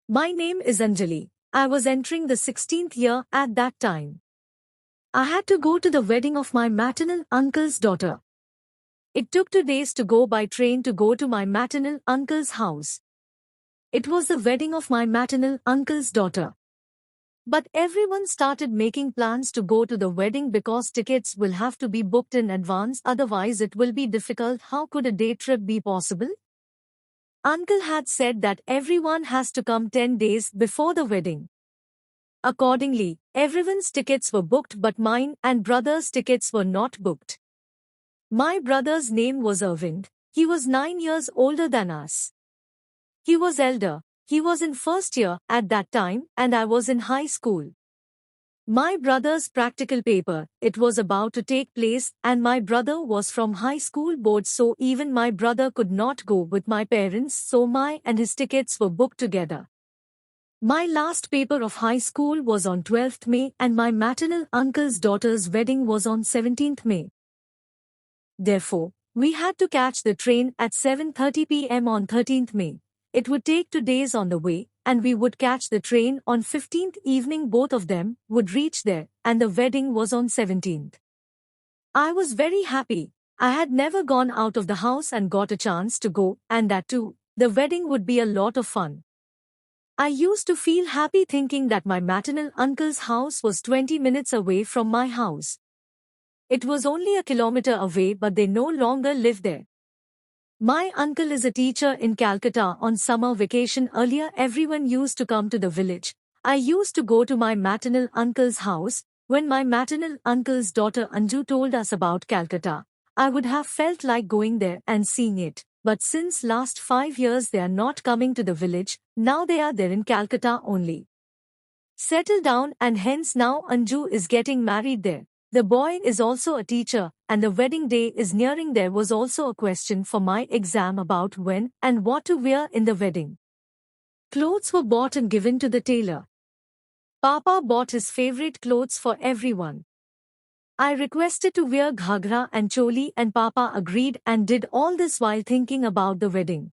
My name is Anjali. I was entering the 16th year at that time. I had to go to the wedding of my maternal uncle's daughter. It took 2 days to go by train to go to my maternal uncle's house. It was the wedding of my maternal uncle's daughter. But everyone started making plans to go to the wedding because tickets will have to be booked in advance, otherwise it will be difficult. How could a day trip be possible? Uncle had said that everyone has to come 10 days before the wedding. Accordingly, everyone's tickets were booked but mine and brother's tickets were not booked. My brother's name was Arvind. He was 9 years older than us. He was elder. He was in first year at that time and I was in high school. My brother's practical paper, it was about to take place and my brother was from high school board, so even my brother could not go with my parents, so my and his tickets were booked together. My last paper of high school was on 12th May and my maternal uncle's daughter's wedding was on 17th May. Therefore, we had to catch the train at 7:30 p.m. on 13th May. It would take 2 days on the way, and we would catch the train on 15th evening. Both of them would reach there, and the wedding was on 17th. I was very happy. I had never gone out of the house and got a chance to go, and that too, the wedding would be a lot of fun. I used to feel happy thinking that my maternal uncle's house was 20 minutes away from my house. It was only a kilometer away, but they no longer live there. My uncle is a teacher in Calcutta on summer vacation. Earlier, everyone used to come to the village. I used to go to my maternal uncle's house. When my maternal uncle's daughter Anju told us about Calcutta, I would have felt like going there and seeing it. But since last 5 years they are not coming to the village, now they are there in Calcutta only. Settle down, and hence now Anju is getting married there. The boy is also a teacher, and the wedding day is nearing. There was also a question for my exam about when and what to wear in the wedding. Clothes were bought and given to the tailor. Papa bought his favorite clothes for everyone. I requested to wear ghagra and choli and Papa agreed and did all this while thinking about the wedding.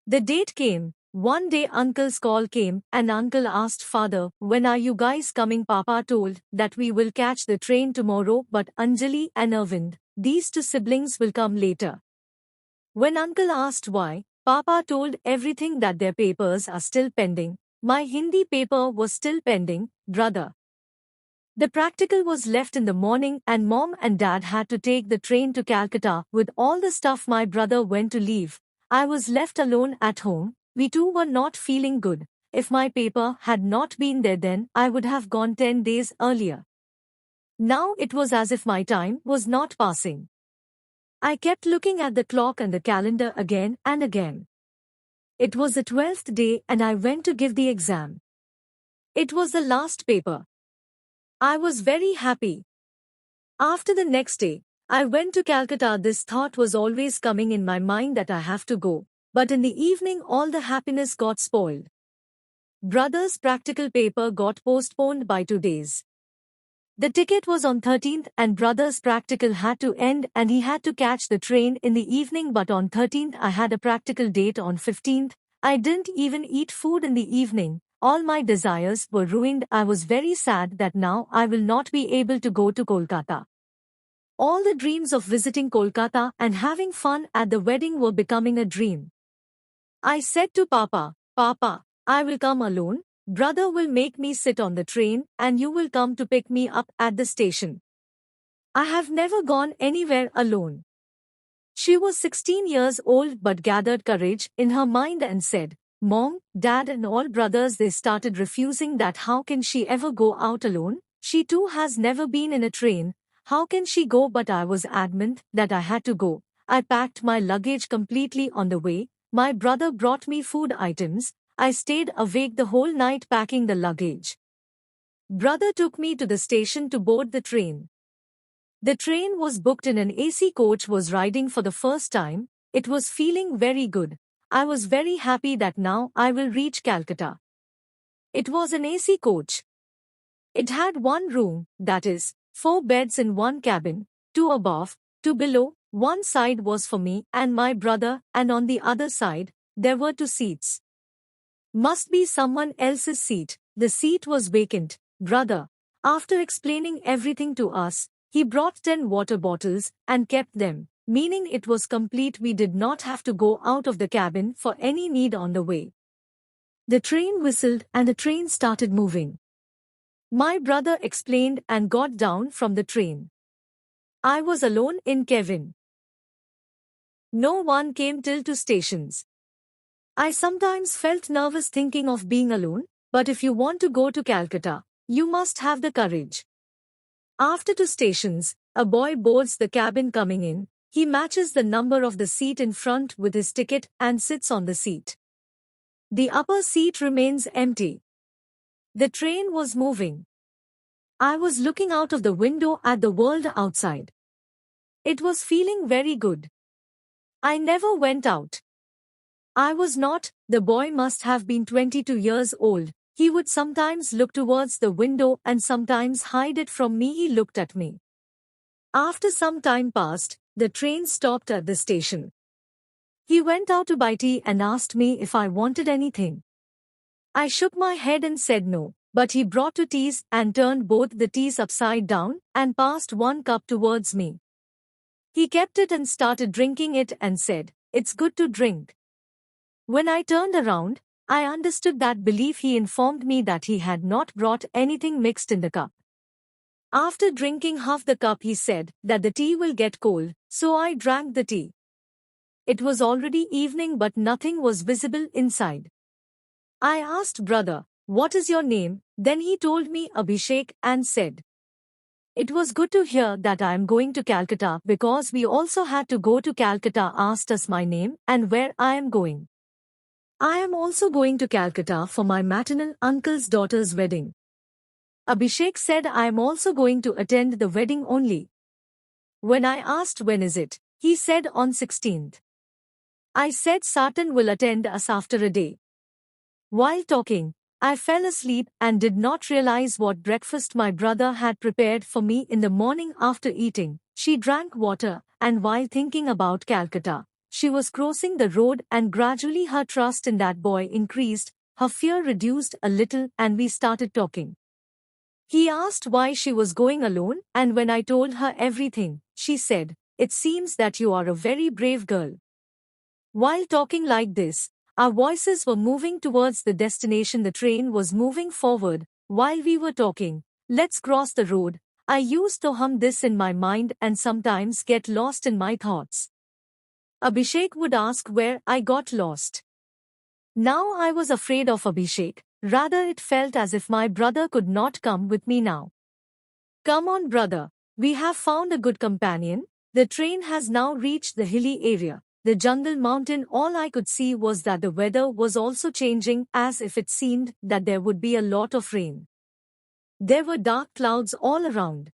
The date came. One day uncle's call came and uncle asked father, "When are you guys coming?" Papa told that we will catch the train tomorrow, but Anjali and Arvind, these two siblings, will come later. When uncle asked why, Papa told everything that their papers are still pending. My Hindi paper was still pending, brother. The practical was left in the morning and mom and dad had to take the train to Calcutta with all the stuff. My brother went to leave. I was left alone at home. We too were not feeling good. If my paper had not been there then, I would have gone 10 days earlier. Now it was as if my time was not passing. I kept looking at the clock and the calendar again and again. It was the 12th day and I went to give the exam. It was the last paper. I was very happy. After the next day, I went to Calcutta. This thought was always coming in my mind that I have to go. But in the evening all the happiness got spoiled. Brother's practical paper got postponed by 2 days. The ticket was on 13th and brother's practical had to end and he had to catch the train in the evening, but on 13th I had a practical date on 15th. I didn't even eat food in the evening. All my desires were ruined. I was very sad that now I will not be able to go to Kolkata. All the dreams of visiting Kolkata and having fun at the wedding were becoming a dream. I said to Papa, "Papa, I will come alone. Brother will make me sit on the train and you will come to pick me up at the station." I have never gone anywhere alone. She was 16 years old but gathered courage in her mind and said, "Mom, Dad and all brothers," they started refusing that. How can she ever go out alone? She too has never been in a train. How can she go? But I was adamant that I had to go. I packed my luggage completely on the way. My brother brought me food items. I stayed awake the whole night packing the luggage. Brother took me to the station to board the train. The train was booked in an AC coach. Was riding for the first time. It was feeling very good. I was very happy that now I will reach Calcutta. It was an AC coach. It had one room, that is, 4 beds in one cabin, 2 above, 2 below. One side was for me and my brother, and on the other side, there were 2 seats. Must be someone else's seat. The seat was vacant, brother. After explaining everything to us, he brought 10 water bottles and kept them, meaning it was complete. We did not have to go out of the cabin for any need on the way. The train whistled and the train started moving. My brother explained and got down from the train. I was alone in Kevin. No one came till to stations. I sometimes felt nervous thinking of being alone, but if you want to go to Calcutta, you must have the courage. After 2 stations, a boy boards the cabin coming in. He matches the number of the seat in front with his ticket and sits on the seat. The upper seat remains empty. The train was moving. I was looking out of the window at the world outside. It was feeling very good. I never went out. I was not. The boy must have been 22 years old. He would sometimes look towards the window and sometimes hide it from me. He looked at me. After some time passed, the train stopped at the station. He went out to buy tea and asked me if I wanted anything. I shook my head and said no, but he brought 2 teas and turned both the teas upside down and passed one cup towards me. He kept it and started drinking it and said, "It's good to drink." When I turned around, I understood that belief. He informed me that he had not brought anything mixed in the cup. After drinking half the cup, he said that the tea will get cold, so I drank the tea. It was already evening but nothing was visible inside. I asked brother, "What is your name?" Then he told me Abhishek and said, "It was good to hear that I am going to Calcutta because we also had to go to Calcutta." Asked us my name and where I am going. I am also going to Calcutta for my maternal uncle's daughter's wedding. Abhishek said I am also going to attend the wedding only. When I asked when is it, he said on 16th. I said Satan will attend us after a day. While talking, I fell asleep and did not realize what breakfast my brother had prepared for me in the morning. After eating, she drank water, and while thinking about Calcutta, she was crossing the road and gradually her trust in that boy increased, her fear reduced a little and we started talking. He asked why she was going alone and when I told her everything, she said, "It seems that you are a very brave girl." While talking like this, our voices were moving towards the destination. The train was moving forward. While we were talking, "Let's cross the road," I used to hum this in my mind and sometimes get lost in my thoughts. Abhishek would ask where I got lost. Now I was afraid of Abhishek, rather it felt as if my brother could not come with me now. "Come on brother, we have found a good companion." The train has now reached the hilly area, the jungle mountain. All I could see was that the weather was also changing, as if it seemed that there would be a lot of rain. There were dark clouds all around.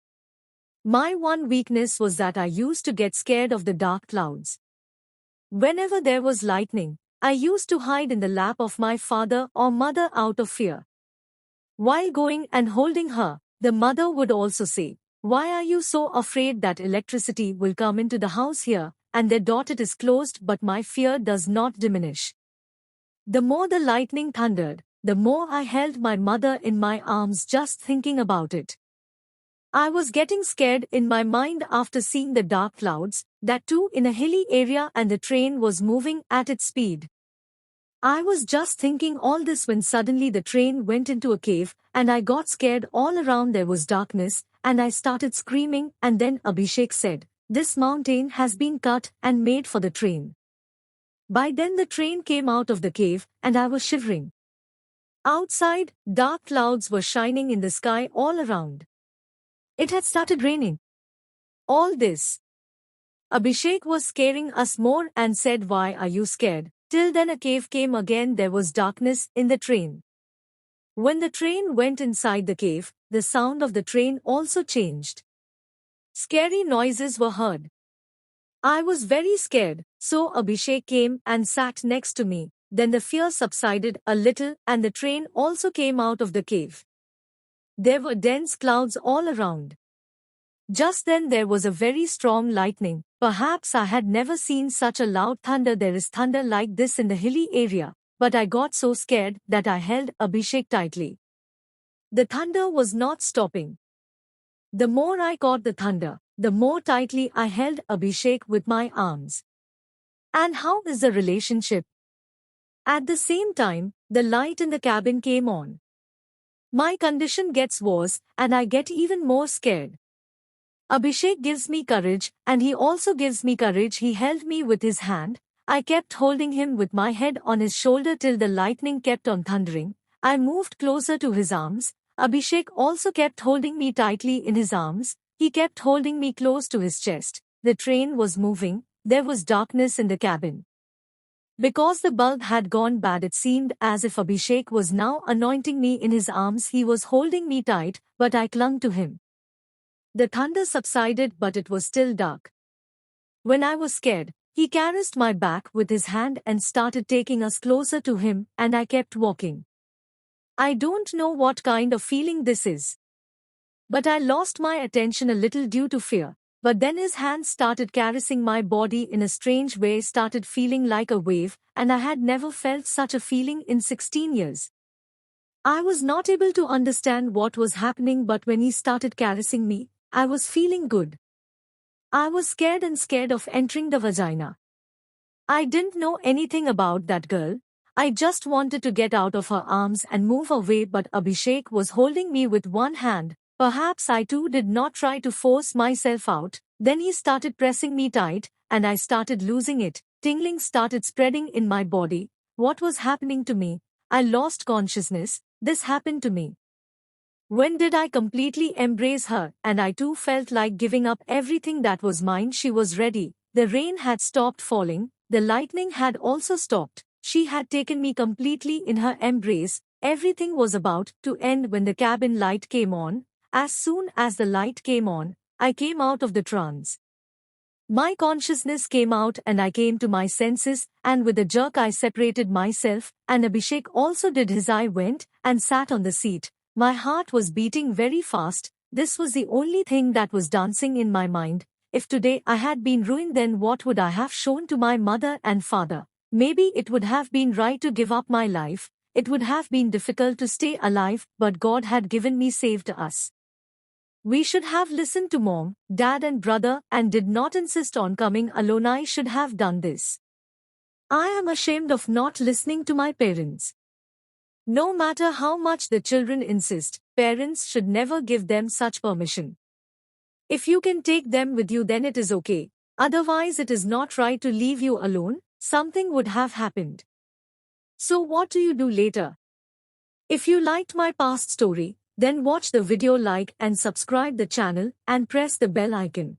My one weakness was that I used to get scared of the dark clouds. Whenever there was lightning, I used to hide in the lap of my father or mother out of fear. While going and holding her, the mother would also say, "Why are you so afraid that electricity will come into the house here?" And their daughter is closed, but my fear does not diminish. The more the lightning thundered, the more I held my mother in my arms just thinking about it. I was getting scared in my mind after seeing the dark clouds, that too in a hilly area, and the train was moving at its speed. I was just thinking all this when suddenly the train went into a cave and I got scared. All around there was darkness and I started screaming, and then Abhishek said, "This mountain has been cut and made for the train." By then the train came out of the cave and I was shivering. Outside, dark clouds were shining in the sky all around. It had started raining. All this. Abhishek was scaring us more and said, "Why are you scared?" Till then a cave came again. There was darkness in the train. When the train went inside the cave, the sound of the train also changed. Scary noises were heard. I was very scared, so Abhishek came and sat next to me. Then the fear subsided a little and the train also came out of the cave. There were dense clouds all around. Just then there was a very strong lightning. Perhaps I had never seen such a loud thunder. There is thunder like this in the hilly area, but I got so scared that I held Abhishek tightly. The thunder was not stopping. The more I caught the thunder, the more tightly I held Abhishek with my arms. And how is the relationship? At the same time, the light in the cabin came on. My condition gets worse, and I get even more scared. Abhishek gives me courage, and he also gives me courage. He held me with his hand. I kept holding him with my head on his shoulder till the lightning kept on thundering. I moved closer to his arms. Abhishek also kept holding me tightly in his arms. He kept holding me close to his chest. The train was moving. There was darkness in the cabin. Because the bulb had gone bad, it seemed as if Abhishek was now anointing me in his arms. He was holding me tight, but I clung to him. The thunder subsided, but it was still dark. When I was scared, he caressed my back with his hand and started taking us closer to him, and I kept walking. I don't know what kind of feeling this is. But I lost my attention a little due to fear. But then his hands started caressing my body in a strange way, started feeling like a wave, and I had never felt such a feeling in 16 years. I was not able to understand what was happening, but when he started caressing me, I was feeling good. I was scared of entering the vagina. I didn't know anything about that girl. I just wanted to get out of her arms and move away, but Abhishek was holding me with one hand. Perhaps I too did not try to force myself out. Then he started pressing me tight, and I started losing it. Tingling started spreading in my body. What was happening to me? I lost consciousness. This happened to me. When did I completely embrace her, and I too felt like giving up everything that was mine? She was ready. The rain had stopped falling. The lightning had also stopped. She had taken me completely in her embrace. Everything was about to end when the cabin light came on. As soon as the light came on, I came out of the trance. My consciousness came out and I came to my senses, and with a jerk I separated myself, and Abhishek also did his. I went and sat on the seat. My heart was beating very fast. This was the only thing that was dancing in my mind. If today I had been ruined, then what would I have shown to my mother and father? Maybe it would have been right to give up my life. It would have been difficult to stay alive, but God had given me, saved us. We should have listened to mom, dad and brother and did not insist on coming alone. I should have done this. I am ashamed of not listening to my parents. No matter how much the children insist, parents should never give them such permission. If you can take them with you, then it is okay. Otherwise, it is not right to leave you alone. Something would have happened. So what do you do later? If you liked my past story, then watch the video, like and subscribe the channel and press the bell icon.